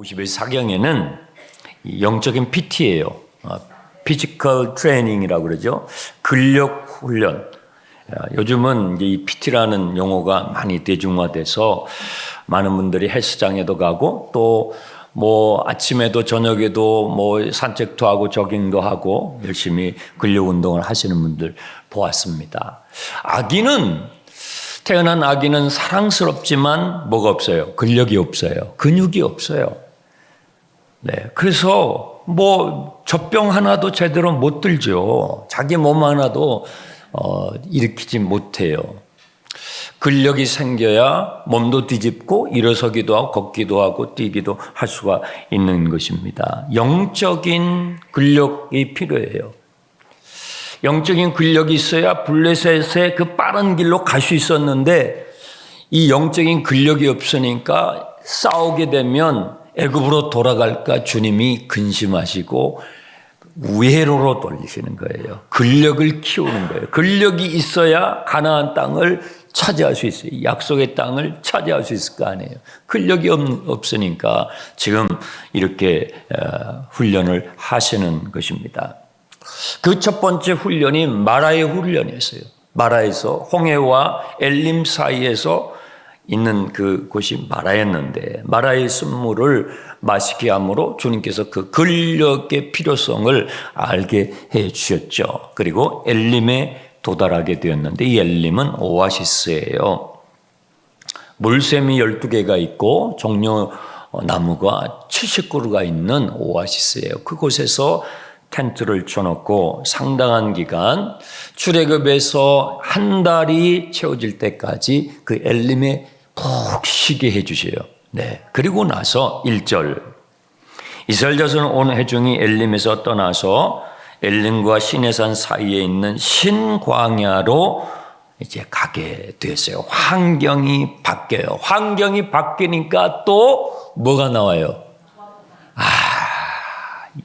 30일 사경에는 영적인 PT예요. 피지컬 트레이닝이라고 그러죠. 근력 훈련. 요즘은 이제 이 PT라는 용어가 많이 대중화돼서 많은 분들이 헬스장에도 가고 또 뭐 아침에도 저녁에도 뭐 산책도 하고 조깅도 하고 열심히 근력 운동을 하시는 분들 보았습니다. 태어난 아기는 사랑스럽지만 뭐가 없어요? 근력이 없어요. 근육이 없어요. 네. 그래서 뭐 젖병 하나도 제대로 못 들죠. 자기 몸 하나도 일으키지 못해요. 근력이 생겨야 몸도 뒤집고 일어서기도 하고 걷기도 하고 뛰기도 할 수가 있는 것입니다. 영적인 근력이 필요해요. 영적인 근력이 있어야 블레셋의 그 빠른 길로 갈 수 있었는데 이 영적인 근력이 없으니까 싸우게 되면 애굽으로 돌아갈까 주님이 근심하시고 우회로로 돌리시는 거예요. 근력을 키우는 거예요. 근력이 있어야 가나안 땅을 차지할 수 있어요. 약속의 땅을 차지할 수 있을 거 아니에요. 근력이 없으니까 지금 이렇게 훈련을 하시는 것입니다. 그 첫 번째 훈련이 마라의 훈련이었어요. 마라에서 홍해와 엘림 사이에서 있는 그곳이 마라였는데 마라의 쓴물을 마시게 함으로 주님께서 그 근력의 필요성을 알게 해 주셨죠. 그리고 엘림에 도달하게 되었는데 이 엘림은 오아시스예요. 물샘이 12개가 있고 종려 나무가 70그루가 있는 오아시스예요. 그곳에서 텐트를 쳐놓고 상당한 기간 출애굽에서 한 달이 채워질 때까지 그 엘림에 푹 쉬게 해주세요. 네. 그리고 나서 1절 이스라엘 자손은 온 회중이 엘림에서 떠나서 엘림과 시내산 사이에 있는 신광야로 이제 가게 됐어요. 환경이 바뀌어요. 환경이 바뀌니까 또 뭐가 나와요?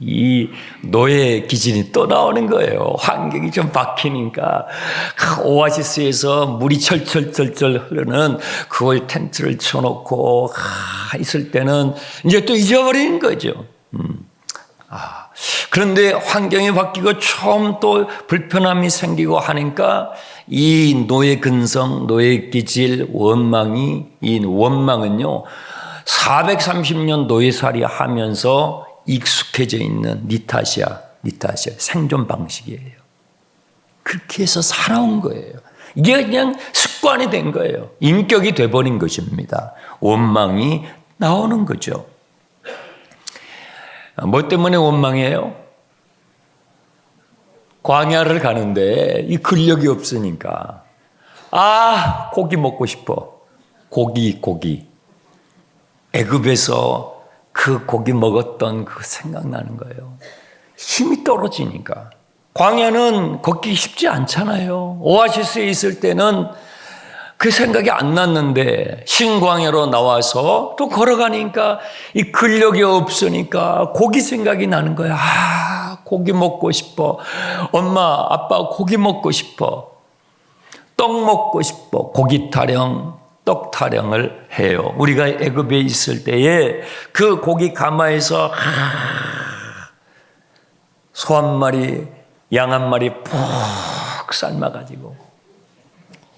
이 노예 기준이 또 나오는 거예요. 환경이 좀 바뀌니까 오아시스에서 물이 철철철철 흐르는 그걸 텐트를 쳐놓고 있을 때는 이제 또 잊어버리는 거죠. 그런데 환경이 바뀌고 처음 또 불편함이 생기고 하니까 이 노예 근성, 노예 기질, 이 원망은요 430년 노예살이 하면서 익숙해져 있는 니타시아 생존 방식이에요. 그렇게 해서 살아온 거예요. 이게 그냥 습관이 된 거예요. 인격이 돼버린 것입니다. 원망이 나오는 거죠. 뭐 때문에 원망해요? 광야를 가는데 이 근력이 없으니까 고기 먹고 싶어. 고기. 애굽에서 그 고기 먹었던 그 생각나는 거예요. 힘이 떨어지니까. 광야는 걷기 쉽지 않잖아요. 오아시스에 있을 때는 그 생각이 안 났는데 신광야로 나와서 또 걸어가니까 이 근력이 없으니까 고기 생각이 나는 거예요. 고기 먹고 싶어. 엄마, 아빠 고기 먹고 싶어. 떡 먹고 싶어. 고기 타령, 떡 타령을 해요. 우리가 애굽에 있을 때에 그 고기 가마에서 소 한 마리, 양 한 마리 푹 삶아가지고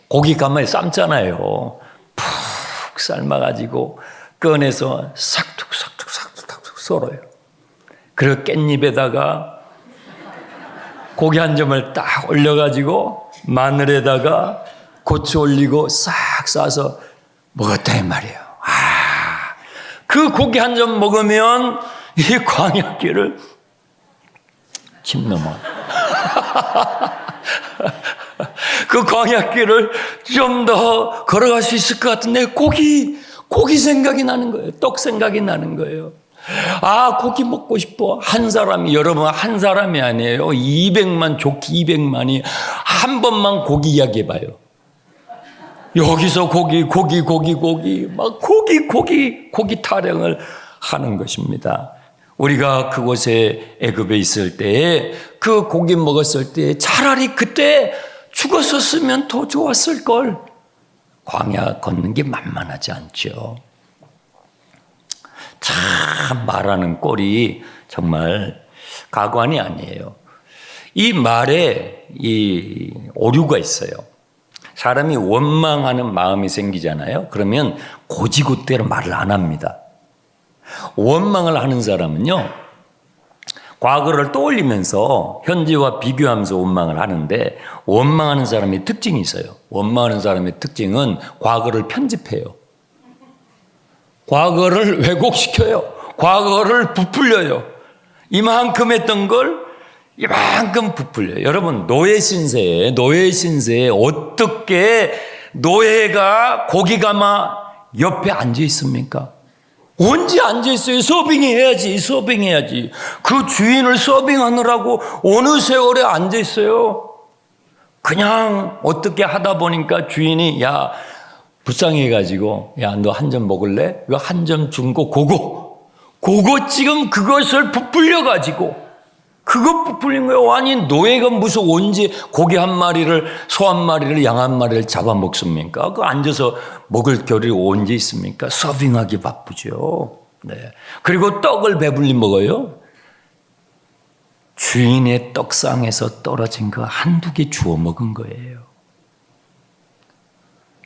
고기 가마에 삶잖아요. 푹 삶아가지고 꺼내서 삭둑 썰어요. 그리고 깻잎에다가 고기 한 점을 딱 올려가지고 마늘에다가 고추 올리고 싹 싸서 먹었다 이 말이에요. 그 고기 한 점 먹으면 이 광야길을 침 넘어. 그 광야길을 좀 더 걸어갈 수 있을 것 같은데 고기 생각이 나는 거예요. 떡 생각이 나는 거예요. 고기 먹고 싶어. 여러분 한 사람이 아니에요. 200만, 좋기 200만이 한 번만 고기 이야기해봐요. 여기서 고기 타령을 하는 것입니다. 우리가 그곳에 애굽에 있을 때에 그 고기 먹었을 때 차라리 그때 죽었었으면 더 좋았을 걸. 광야 걷는 게 만만하지 않죠. 참 말하는 꼴이 정말 가관이 아니에요. 이 말에 이 오류가 있어요. 사람이 원망하는 마음이 생기잖아요. 그러면 고지고대로 말을 안 합니다. 원망을 하는 사람은요, 과거를 떠올리면서 현재와 비교하면서 원망을 하는데, 원망하는 사람의 특징이 있어요. 원망하는 사람의 특징은 과거를 편집해요. 과거를 왜곡시켜요. 과거를 부풀려요. 이만큼 했던 걸 이만큼 부풀려요. 여러분, 노예 신세에 어떻게 노예가 고기 가마 옆에 앉아 있습니까? 언제 앉아 있어요? 서빙해야지. 그 주인을 서빙하느라고 어느 세월에 앉아 있어요. 그냥 어떻게 하다 보니까 주인이 야, 불쌍해가지고 야, 너 한 점 먹을래? 이거 한 점 준 거 그거 지금 그것을 부풀려가지고 그거 부풀린 거예요. 아니, 노예가 무슨 언제 고기 한 마리를, 소 한 마리를, 양 한 마리를 잡아먹습니까? 그 앉아서 먹을 겨를이 언제 있습니까? 서빙하기 바쁘죠. 네. 그리고 떡을 배불리 먹어요. 주인의 떡상에서 떨어진 거 한두 개 주워 먹은 거예요.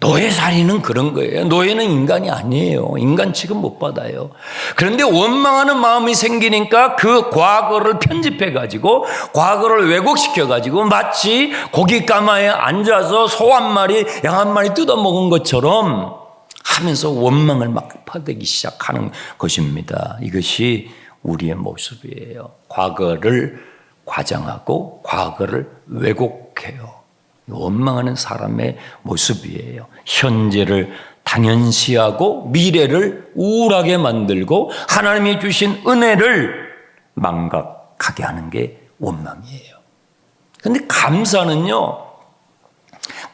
노예살이는 그런 거예요. 노예는 인간이 아니에요. 인간 취급 못 받아요. 그런데 원망하는 마음이 생기니까 그 과거를 편집해가지고 과거를 왜곡시켜가지고 마치 고기 가마에 앉아서 소 한 마리, 양 한 마리 뜯어먹은 것처럼 하면서 원망을 막 퍼대기 시작하는 것입니다. 이것이 우리의 모습이에요. 과거를 과장하고 과거를 왜곡해요. 원망하는 사람의 모습이에요. 현재를 당연시하고 미래를 우울하게 만들고 하나님이 주신 은혜를 망각하게 하는 게 원망이에요. 그런데 감사는요,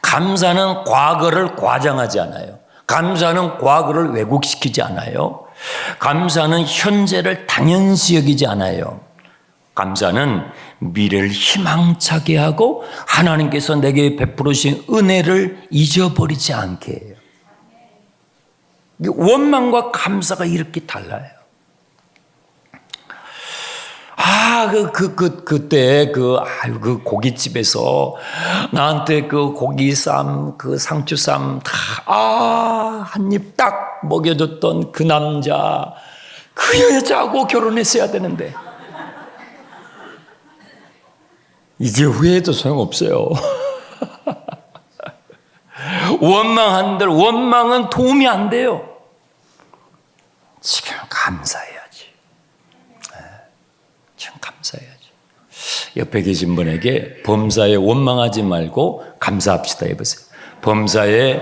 감사는 과거를 과장하지 않아요. 감사는 과거를 왜곡시키지 않아요. 감사는 현재를 당연시 여기지 않아요. 감사는 미래를 희망차게 하고 하나님께서 내게 베풀으신 은혜를 잊어버리지 않게 해요. 원망과 감사가 이렇게 달라요. 그때 그 고깃집에서 나한테 그 고기쌈, 그 상추쌈 한 입 딱 먹여줬던 그 남자, 그 여자하고 결혼했어야 되는데. 이제 후회해도 소용없어요. 원망한들 원망은 도움이 안 돼요. 지금 감사해야지. 지금 감사해야지. 옆에 계신 분에게 범사에 원망하지 말고 감사합시다 해보세요. 범사에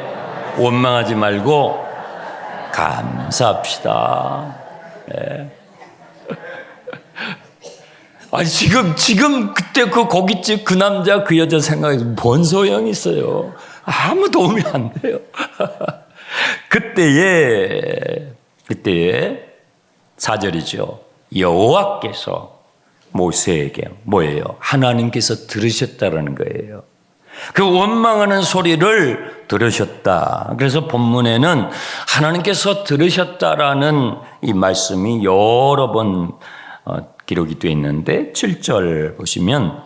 원망하지 말고 감사합시다. 네. 아니, 지금 그때 그 고깃집 그 남자 그 여자 생각에 뭔 소용이 있어요. 아무 도움이 안 돼요. 그때에 4절이죠. 여호와께서 모세에게 뭐예요? 하나님께서 들으셨다라는 거예요. 그 원망하는 소리를 들으셨다. 그래서 본문에는 하나님께서 들으셨다라는 이 말씀이 여러 번 기록이 되어 있는데 7절 보시면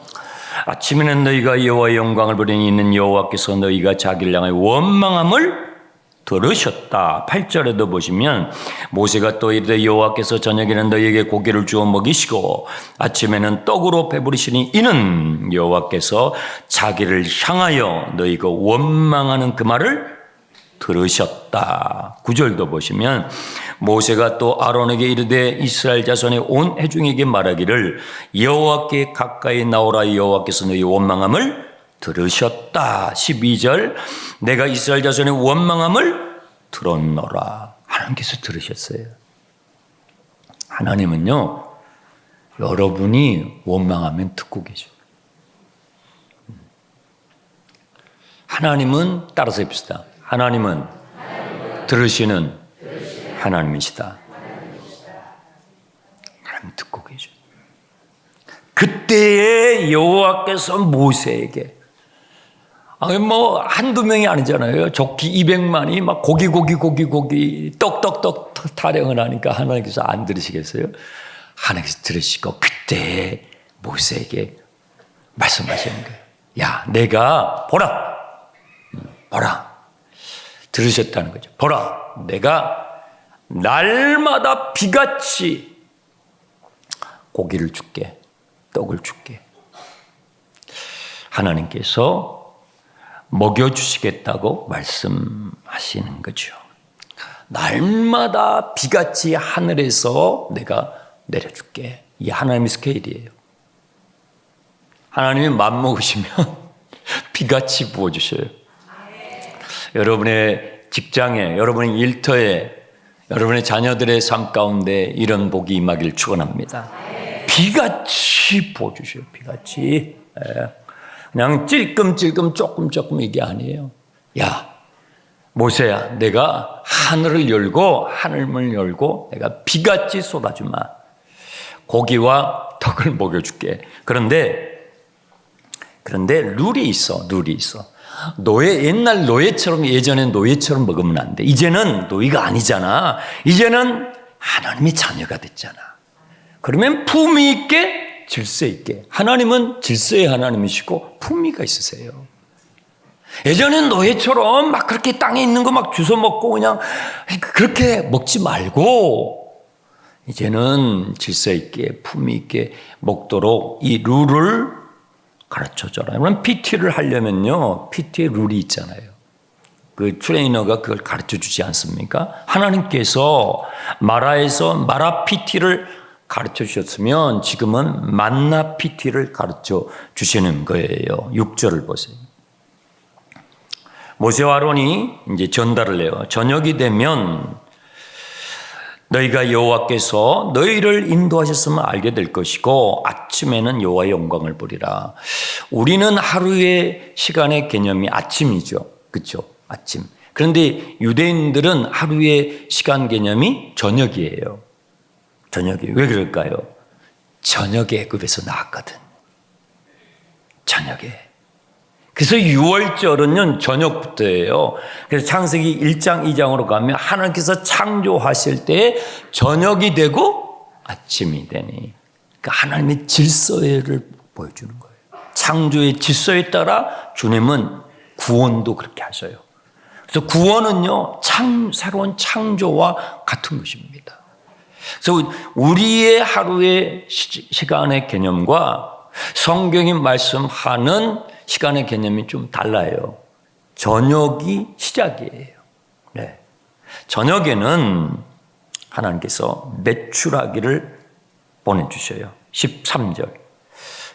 아침에는 너희가 여호와의 영광을 보려니 있는 여호와께서 너희가 자기를 향하여 원망함을 들으셨다. 8절에도 보시면 모세가 또 이르되 여호와께서 저녁에는 너희에게 고기를 주어 먹이시고 아침에는 떡으로 배부르시니 이는 여호와께서 자기를 향하여 너희가 원망하는 그 말을 들으셨다. 9절도 보시면 모세가 또 아론에게 이르되 이스라엘 자손의 온 회중에게 말하기를 여호와께 가까이 나오라 여호와께서 너희 원망함을 들으셨다. 12절 내가 이스라엘 자손의 원망함을 들었노라. 하나님께서 들으셨어요. 하나님은요, 여러분이 원망하면 듣고 계셔요. 하나님은 따라서 해봅시다. 하나님은 들으시는 하나님이시다. 하나님 듣고 계셔요. 그때에 여호와께서 모세에게 뭐 한두 명이 아니잖아요. 좋기 200만이 막 고기 떡 타령을 하니까 하나님께서 안 들으시겠어요? 하나님께서 들으시고 그때 모세에게 말씀하시는 거예요. 야, 내가 보라. 들으셨다는 거죠. 보라, 내가 날마다 비같이 고기를 줄게, 떡을 줄게. 하나님께서 먹여주시겠다고 말씀하시는 거죠. 날마다 비같이 하늘에서 내가 내려줄게. 이게 하나님의 스케일이에요. 하나님이 맘먹으시면 비같이 부어주셔요. 여러분의 직장에, 여러분의 일터에, 여러분의 자녀들의 삶 가운데 이런 복이 임하기를 축원합니다. 비같이 부어주셔요. 비같이. 그냥 찔끔찔끔 조금 이게 아니에요. 야, 모세야, 내가 하늘을 열고 하늘문을 열고 내가 비같이 쏟아주마. 고기와 떡을 먹여줄게. 그런데 룰이 있어. 옛날 노예처럼, 예전엔 노예처럼 먹으면 안 돼. 이제는 노예가 아니잖아. 이제는 하나님의 자녀가 됐잖아. 그러면 품위 있게, 질서 있게. 하나님은 질서의 하나님이시고 품위가 있으세요. 예전엔 노예처럼 막 그렇게 땅에 있는 거 막 주워 먹고 그냥 그렇게 먹지 말고 이제는 질서 있게, 품위 있게 먹도록 이 룰을 가르쳐줘라. 그럼 PT를 하려면요, PT의 룰이 있잖아요. 그 트레이너가 그걸 가르쳐 주지 않습니까? 하나님께서 마라에서 마라 PT를 가르쳐 주셨으면 지금은 만나 PT를 가르쳐 주시는 거예요. 6절을 보세요. 모세와 아론이 이제 전달을 해요. 저녁이 되면 너희가 여호와께서 너희를 인도하셨으면 알게 될 것이고 아침에는 여호와의 영광을 보리라. 우리는 하루의 시간의 개념이 아침이죠. 그렇죠? 아침. 그런데 유대인들은 하루의 시간 개념이 저녁이에요. 저녁이. 왜 그럴까요? 저녁에 애굽에서 나왔거든. 저녁에. 그래서 6월절은 저녁부터예요. 그래서 창세기 1장, 2장으로 가면 하나님께서 창조하실 때 저녁이 되고 아침이 되니. 그러니까 하나님의 질서를 보여주는 거예요. 창조의 질서에 따라 주님은 구원도 그렇게 하셔요. 그래서 구원은요, 새로운 창조와 같은 것입니다. 그래서 우리의 하루의 시간의 개념과 성경이 말씀하는 시간의 개념이 좀 달라요. 저녁이 시작이에요. 네. 저녁에는 하나님께서 메추라기를 보내주셔요. 13절.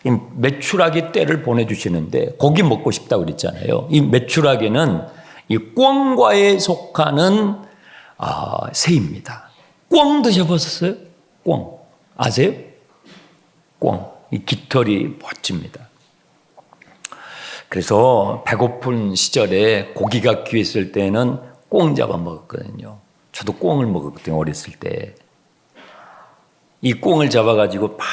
이 메추라기 떼를 보내주시는데 고기 먹고 싶다고 그랬잖아요. 이 메추라기는 이 꿩과에 속하는 새입니다. 꿩 드셔보셨어요? 꿩. 아세요? 꿩. 이 깃털이 멋집니다. 그래서 배고픈 시절에 고기가 귀했을 때는 꿩 잡아 먹었거든요. 저도 꿩을 먹었거든요. 어렸을 때. 이 꿩을 잡아가지고 막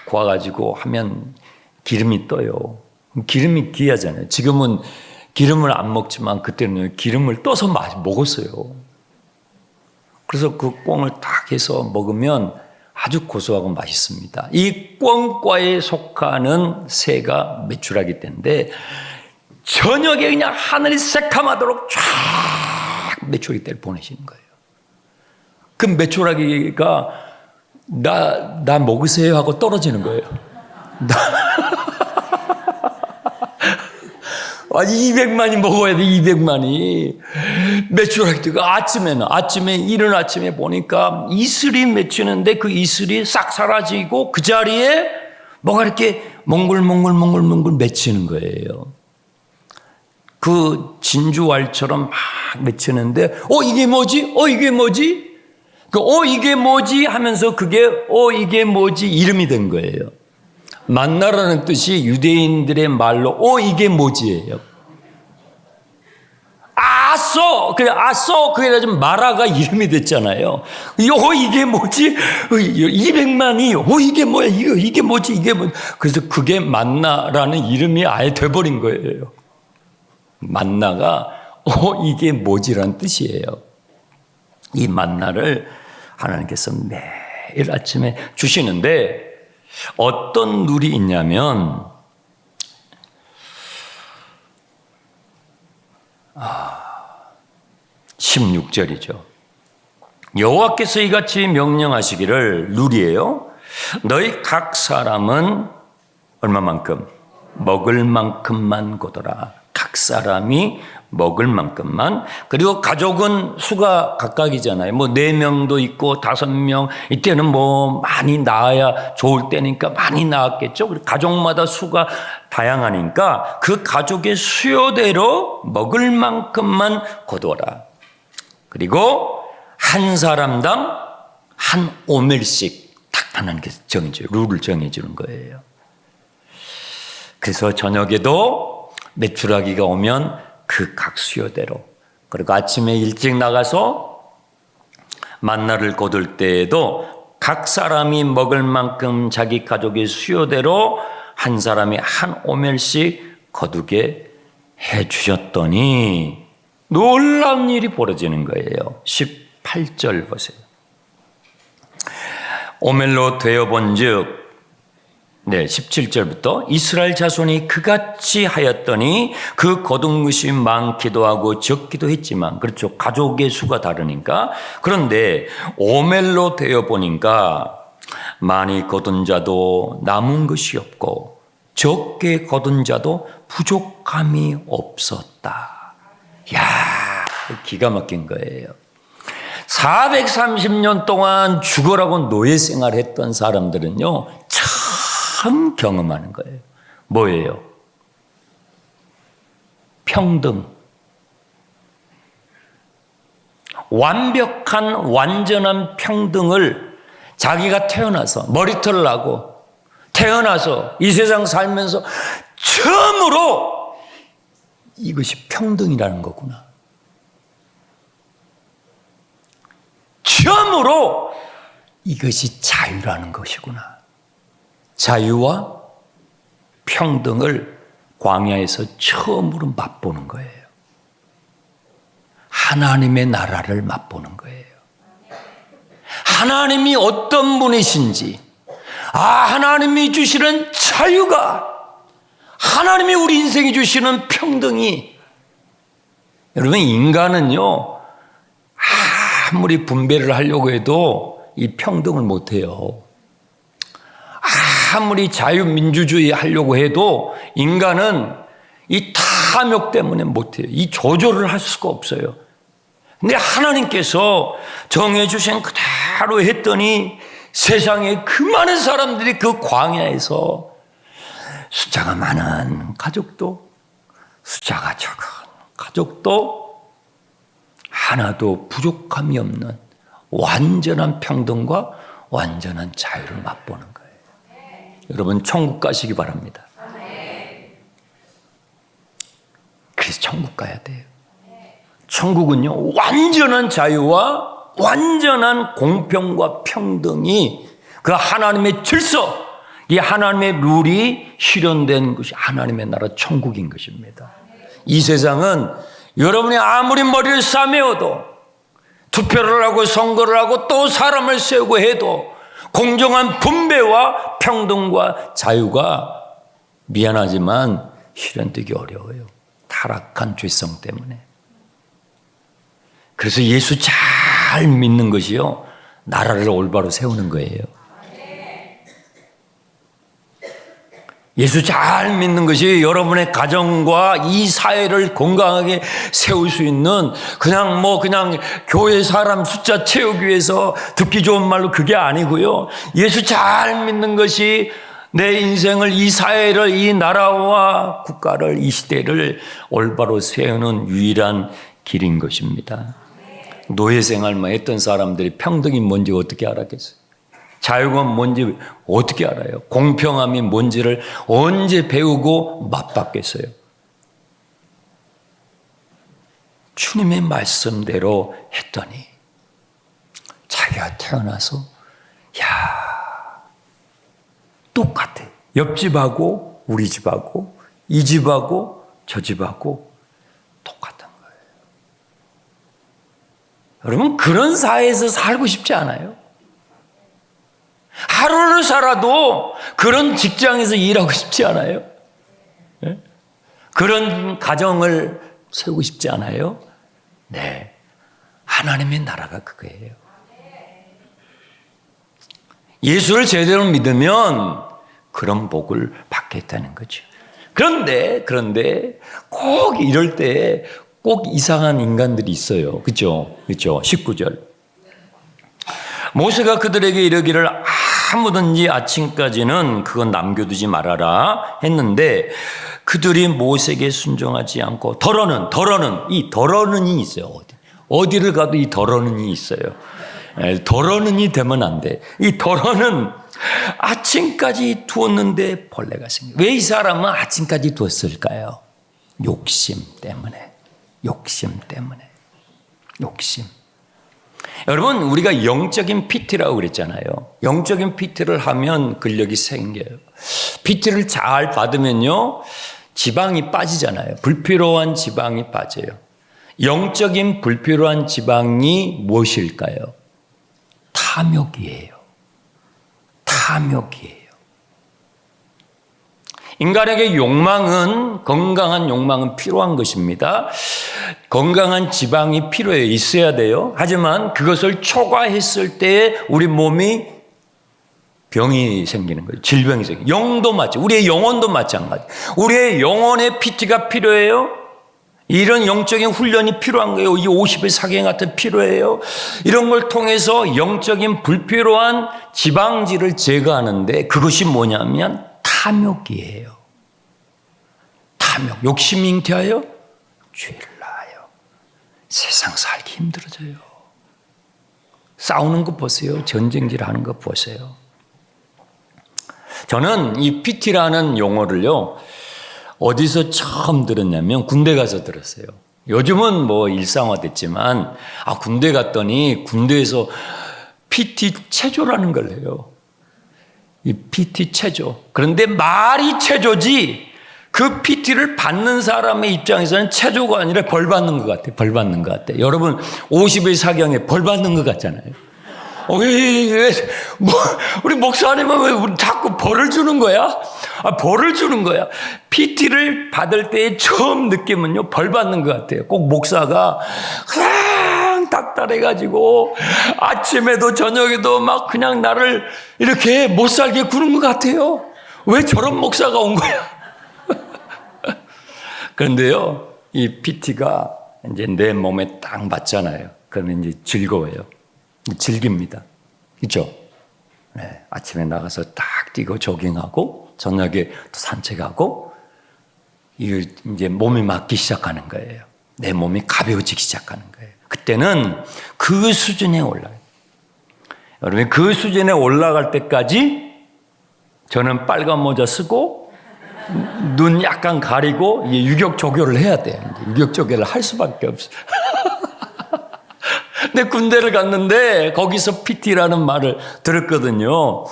구워가지고 하면 기름이 떠요. 기름이 귀하잖아요. 지금은 기름을 안 먹지만 그때는 기름을 떠서 먹었어요. 그래서 그 꿩을 딱 해서 먹으면 아주 고소하고 맛있습니다. 이 꿩과에 속하는 새가 메추라기 떼인데 저녁에 그냥 하늘이 새카마도록 쫙 메추라기 떼를 보내시는 거예요. 그 메추라기가 나 먹으세요 하고 떨어지는 거예요. 200만이 먹어야 돼, 200만이. 메추라기가 아침에, 이른 아침에 보니까 이슬이 맺히는데 그 이슬이 싹 사라지고 그 자리에 뭐가 이렇게 몽글몽글 맺히는 거예요. 그 진주알처럼 막 맺히는데, 이게 뭐지? 이게 뭐지? 이게 뭐지? 하면서 그게, 이게 뭐지? 이름이 된 거예요. 만나라는 뜻이 유대인들의 말로 이게 뭐지예요. 그래가지고 마라가 이름이 됐잖아요. 이게 뭐지? 200만이 이게 뭐야? 이게 뭐지? 이게 뭐? 그래서 그게 만나라는 이름이 아예 돼버린 거예요. 만나가 이게 뭐지라는 뜻이에요. 이 만나를 하나님께서 매일 아침에 주시는데 어떤 룰이 있냐면 16절이죠. 여호와께서 이같이 명령하시기를, 룰이에요. 너희 각 사람은 얼마만큼? 먹을 만큼만 거둬라. 각 사람이 먹을 만큼만. 그리고 가족은 수가 각각이잖아요. 뭐 4명도 있고 5명, 이때는 뭐 많이 낳아야 좋을 때니까 많이 낳았겠죠. 그리고 가족마다 수가 다양하니까 그 가족의 수요대로 먹을 만큼만 거둬라. 그리고 한 사람당 한 오멜씩 딱 하나님께서 정해줘요. 룰을 정해주는 거예요. 그래서 저녁에도 메추라기가 오면 그 각 수요대로, 그리고 아침에 일찍 나가서 만나를 거둘 때에도 각 사람이 먹을 만큼 자기 가족의 수요대로 한 사람이 한 오멜씩 거두게 해 주셨더니 놀라운 일이 벌어지는 거예요. 18절 보세요. 오멜로 되어본 즉, 17절부터 이스라엘 자손이 그같이 하였더니 그 거둔 것이 많기도 하고 적기도 했지만, 그렇죠. 가족의 수가 다르니까. 그런데 오멜로 되어 보니까 많이 거둔 자도 남은 것이 없고 적게 거둔 자도 부족함이 없었다. 이야, 기가 막힌 거예요. 430년 동안 죽으라고 노예 생활했던 사람들은요, 참 경험하는 거예요. 뭐예요? 평등. 완벽한 완전한 평등을 자기가 태어나서 머리털을 나고 태어나서 이 세상 살면서 처음으로 이것이 평등이라는 거구나. 처음으로 이것이 자유라는 것이구나. 자유와 평등을 광야에서 처음으로 맛보는 거예요. 하나님의 나라를 맛보는 거예요. 하나님이 어떤 분이신지, 하나님이 주시는 자유가, 하나님이 우리 인생에 주시는 평등이, 여러분, 인간은요, 아무리 분배를 하려고 해도 이 평등을 못해요. 아무리 자유민주주의 하려고 해도 인간은 이 탐욕 때문에 못해요. 이 조절을 할 수가 없어요. 근데 하나님께서 정해주신 그대로 했더니 세상에 그 많은 사람들이 그 광야에서 숫자가 많은 가족도 숫자가 적은 가족도 하나도 부족함이 없는 완전한 평등과 완전한 자유를 맛보는 거예요. 여러분, 천국 가시기 바랍니다. 그래서 천국 가야 돼요. 천국은요, 완전한 자유와 완전한 공평과 평등이, 그 하나님의 질서, 이 하나님의 룰이 실현된 것이 하나님의 나라 천국인 것입니다. 이 세상은 여러분이 아무리 머리를 싸매어도, 투표를 하고 선거를 하고 또 사람을 세우고 해도 공정한 분배와 평등과 자유가 미안하지만 실현되기 어려워요. 타락한 죄성 때문에. 그래서 예수 잘 믿는 것이요, 나라를 올바로 세우는 거예요. 예수 잘 믿는 것이 여러분의 가정과 이 사회를 건강하게 세울 수 있는, 그냥 교회 사람 숫자 채우기 위해서 듣기 좋은 말로 그게 아니고요. 예수 잘 믿는 것이 내 인생을, 이 사회를, 이 나라와 국가를, 이 시대를 올바로 세우는 유일한 길인 것입니다. 노예 생활만 했던 사람들이 평등이 뭔지 어떻게 알았겠어요? 자유가 뭔지 어떻게 알아요? 공평함이 뭔지를 언제 배우고 맛봤겠어요? 주님의 말씀대로 했더니 자기가 태어나서 똑같아. 옆집하고 우리 집하고 이 집하고 저 집하고 여러분, 그런 사회에서 살고 싶지 않아요? 하루를 살아도 그런 직장에서 일하고 싶지 않아요? 네? 그런 가정을 세우고 싶지 않아요? 네. 하나님의 나라가 그거예요. 예수를 제대로 믿으면 그런 복을 받겠다는 거죠. 그런데 꼭 이럴 때 꼭 이상한 인간들이 있어요. 그렇죠? 19절. 모세가 그들에게 이르기를 아무든지 아침까지는 그건 남겨두지 말아라 했는데 그들이 모세에게 순종하지 않고 이 덜어는이 있어요. 어디를 가도 이 덜어는이 있어요. 덜어는이 되면 안 돼. 이 덜어는 아침까지 두었는데 벌레가 생겨. 왜 이 사람은 아침까지 두었을까요? 욕심 때문에. 여러분, 우리가 영적인 PT라고 그랬잖아요. 영적인 PT를 하면 근력이 생겨요. PT를 잘 받으면요, 지방이 빠지잖아요. 불필요한 지방이 빠져요. 영적인 불필요한 지방이 무엇일까요? 탐욕이에요. 인간에게 건강한 욕망은 필요한 것입니다. 건강한 지방이 필요해요. 있어야 돼요. 하지만 그것을 초과했을 때 우리 몸이 병이 생기는 거예요. 질병이 생겨요. 영도 마찬가지. 우리의 영혼도 마찬가지. 우리의 영혼의 PT가 필요해요. 이런 영적인 훈련이 필요한 거예요. 이 50일 사경 같은 필요해요. 이런 걸 통해서 영적인 불필요한 지방질을 제거하는데 그것이 뭐냐면 탐욕이에요. 욕심이 잉태하여 죄를 낳아요. 세상 살기 힘들어져요. 싸우는 거 보세요. 전쟁질 하는 거 보세요. 저는 이 PT라는 용어를요, 어디서 처음 들었냐면 군대 가서 들었어요. 요즘은 뭐 일상화됐지만, 군대 갔더니 군대에서 PT 체조라는 걸 해요. 이 PT 체조. 그런데 말이 체조지, 그 PT를 받는 사람의 입장에서는 체조가 아니라 벌 받는 것 같아요. 여러분, 50일 사경에 벌 받는 것 같잖아요. 우리 목사님은 왜 우리 자꾸 벌을 주는 거야? 벌을 주는 거야. PT를 받을 때의 처음 느낌은요, 벌 받는 것 같아요. 꼭 목사가 그냥 닥달해가지고 아침에도 저녁에도 막 그냥 나를 이렇게 못 살게 구는 것 같아요. 왜 저런 목사가 온 거야? 그런데요, 이 PT가 이제 내 몸에 딱 맞잖아요. 그러면 이제 즐거워요. 즐깁니다. 그죠? 네, 아침에 나가서 딱 뛰고 조깅하고, 저녁에 또 산책하고, 이제 몸이 맞기 시작하는 거예요. 내 몸이 가벼워지기 시작하는 거예요. 그때는 그 수준에 올라요. 여러분, 그 수준에 올라갈 때까지 저는 빨간 모자 쓰고, 눈 약간 가리고 유격 조교를 해야 돼요. 유격 조교를 할 수밖에 없어요. 근데 군대를 갔는데 거기서 PT라는 말을 들었거든요.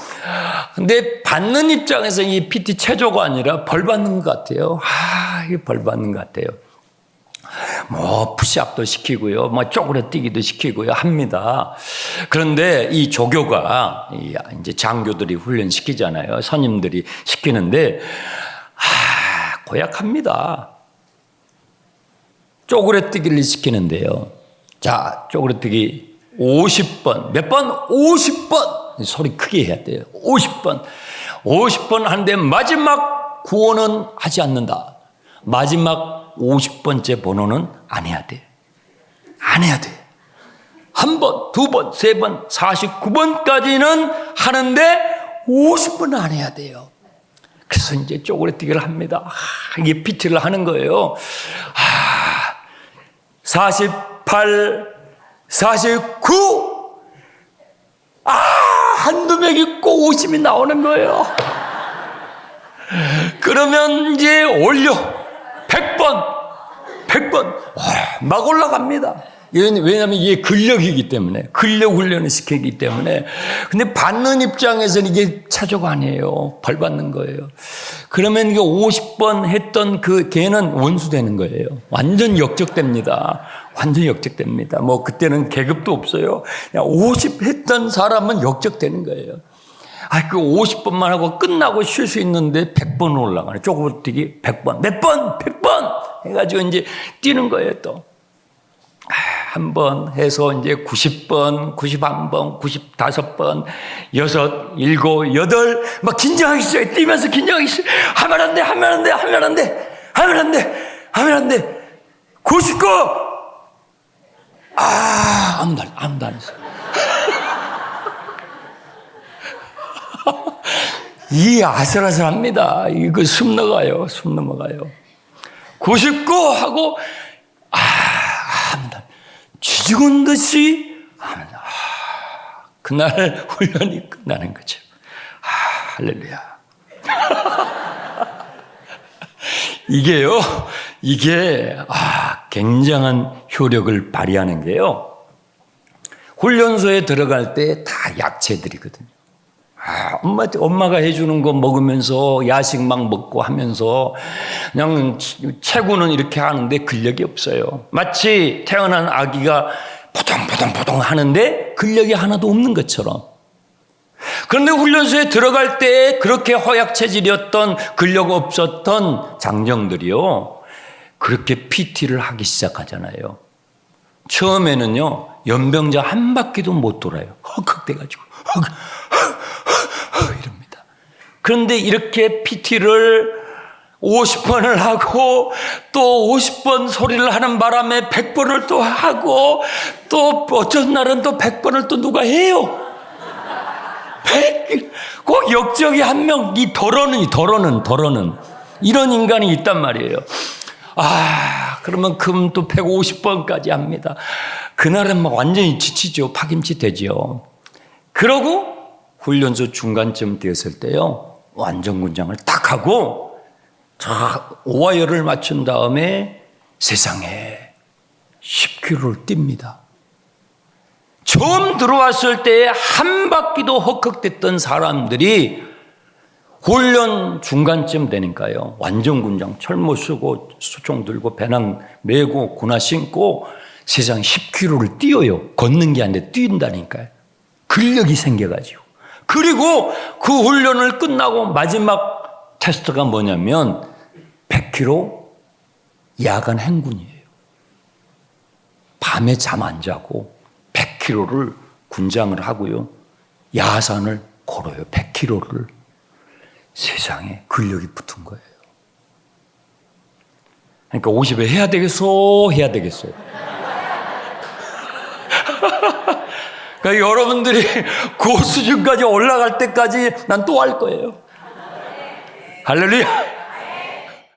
근데 받는 입장에서 이 PT 체조가 아니라 벌 받는 것 같아요. 이게 벌 받는 것 같아요. 뭐 푸시업도 시키고요, 뭐 쪼그려뛰기도 시키고요 합니다. 그런데 이 조교가 이제 장교들이 훈련시키잖아요. 선임들이 시키는데 고약합니다. 쪼그려뛰기를 시키는데요. 자, 쪼그려뛰기 50번. 몇 번? 50번. 소리 크게 해야 돼요. 50번 하는데 마지막 구호는 하지 않는다. 마지막 50번째 번호는 안 해야 돼. 한 번, 두 번, 세 번, 49번까지는 하는데 50번은 안 해야 돼요. 그래서 이제 쪼그려뛰기를 합니다. 이게 PT를 하는 거예요. 48, 49. 한두 명이 꼭 50이 나오는 거예요. 그러면 이제 올려. 100번. 막 올라갑니다. 왜냐하면 이게 근력이기 때문에, 근력 훈련을 시키기 때문에. 근데 받는 입장에서는 이게 체조가 아니에요. 벌 받는 거예요. 그러면 이게 50번 했던 그 걔는 원수 되는 거예요. 완전 역적됩니다. 완전 역적됩니다. 뭐 그때는 계급도 없어요. 그냥 50 했던 사람은 역적되는 거예요. 그 50번만 하고 끝나고 쉴 수 있는데 100번 올라가네. 조금 뛰기 100번. 몇 번? 100번! 해가지고 이제 뛰는 거예요, 또. 한 번 해서 이제 90번, 91번, 95번, 6, 7, 8, 막 긴장하기 시작해. 뛰면서 긴장하기 시작해. 하면 안 돼, 하면 안 돼, 하면 안 돼, 하면 안 돼, 하면 안 돼. 99! 아무도 안 했어. 이 아슬아슬합니다. 이거 숨 넘어가요. 99 하고, 합니다. 쥐죽은 듯이 하면, 그날 훈련이 끝나는 거죠. 할렐루야. 이게 굉장한 효력을 발휘하는 게요. 훈련소에 들어갈 때 다 약체들이거든요. 엄마가 해주는 거 먹으면서 야식 막 먹고 하면서 그냥 체구는 이렇게 하는데 근력이 없어요. 마치 태어난 아기가 포동포동 하는데 근력이 하나도 없는 것처럼. 그런데 훈련소에 들어갈 때 그렇게 허약 체질이었던 근력 없었던 장정들이요. 그렇게 PT를 하기 시작하잖아요. 처음에는요. 연병자 한 바퀴도 못 돌아요. 헉헉대가지고 이럽니다. 그런데 이렇게 PT를 50번을 하고 또 50번 소리를 하는 바람에 100번을 또 하고 또 어쩐 날은 또 100번을 또 누가 해요. 꼭 역적이 한 명, 이 더러는 이런 인간이 있단 말이에요. 그러면 그럼 또 150번까지 합니다. 그날은 막 완전히 지치죠. 파김치 되죠. 그러고 훈련소 중간쯤 되었을 때요. 완전군장을 딱 하고 오와열을 맞춘 다음에 세상에 10km를 뜁니다. 처음 들어왔을 때 한 바퀴도 헉헉댔던 사람들이 훈련 중간쯤 되니까요. 완전군장 철모 쓰고 수총 들고 배낭 메고 군화 신고 세상 10km를 뛰어요. 걷는 게 아니라 뛴다니까요. 근력이 생겨가지고. 그리고 그 훈련을 끝나고 마지막 테스트가 뭐냐면 100km 야간 행군이에요. 밤에 잠 안 자고 100km를 군장을 하고요. 야산을 걸어요. 100km를. 세상에 근력이 붙은 거예요. 그러니까 50에 해야 되겠어? 그러니까 여러분들이 그 수준까지 올라갈 때까지 난 또 할 거예요. 할렐루야.